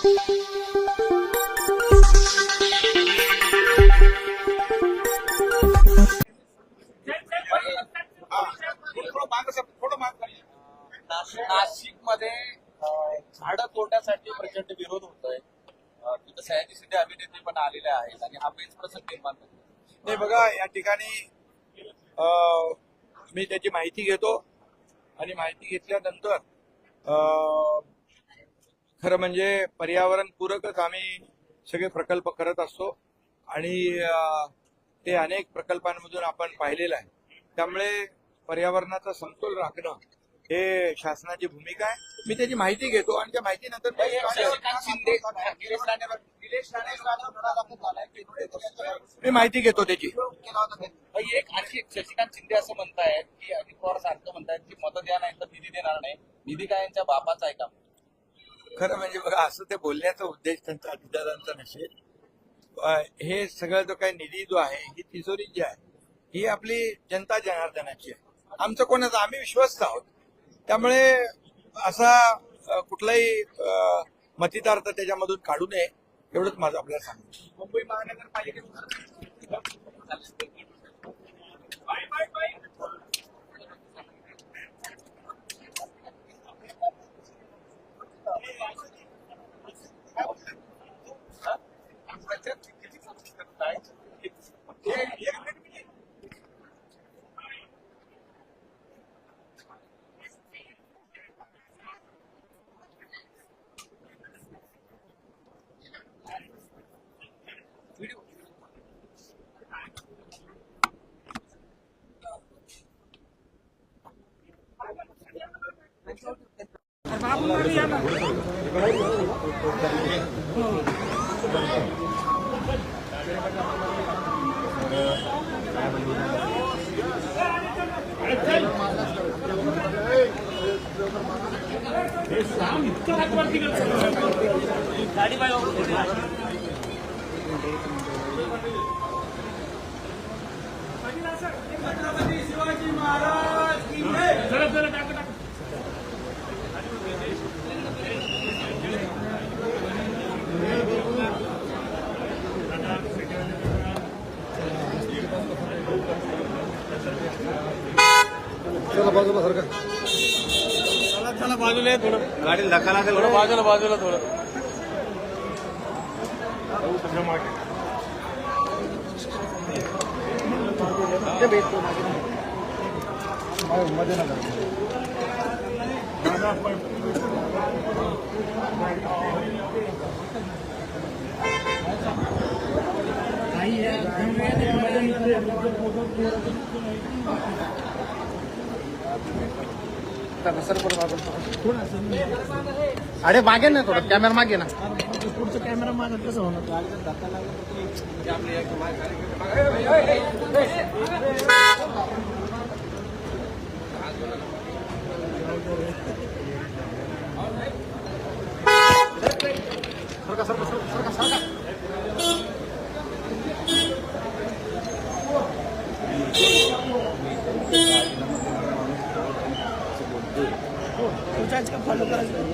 नाशिक मध्ये झाडं तोडण्यासाठी प्रचंड विरोध होतोय. तिथं सयाजी शिंदे अभिनेते पण आलेले आहेत आणि हा पेच प्रसंग निर्माण होतो. नाही बघा, या ठिकाणी मी त्याची माहिती घेतो आणि माहिती घेतल्यानंतर खरं म्हणजे पर्यावरणपूरकच आम्ही सगळे प्रकल्प करत असतो आणि ते अनेक प्रकल्पांमधून आपण पाहिलेलं आहे. त्यामुळे पर्यावरणाचा समतोल राखणं हे शासनाची भूमिका आहे. मी त्याची माहिती घेतो आणि त्या माहितीनंतर मी माहिती घेतो त्याची. आणखी शशिकांत शिंदे असं म्हणतायत की अजित पवार सारखं म्हणतायत की मतं द्या नाही तर निधी देणार नाही. निधी काय यांच्या बापाचा आहे का? खरं म्हणजे बघा, असं ते बोलण्याचा उद्देश त्यांचा अधिकारांचा नसेल. हे सगळं जो काही निधी जो आहे, ही तिजोरी जी आहे ही आपली जनता जनार्दनाची आहे. आमचं कोणाचं, आम्ही विश्वस्त आहोत. त्यामुळे असा कुठलाही मतितार्थ त्याच्यामधून काढू नये एवढंच माझं आपल्याला सांगतो. मुंबई महानगरपालिकेत शिवाजी महाराज की चला बाजूला सरका. चला बाजूला थोडं गाडी धक्का लागेल. बाजूला थोडं. मध्ये नका. अरे मागे ना, थोडं कॅमेरा मागे ना. पुढचं कॅमेरा मागे कसं होणार? फॉलो करायचं.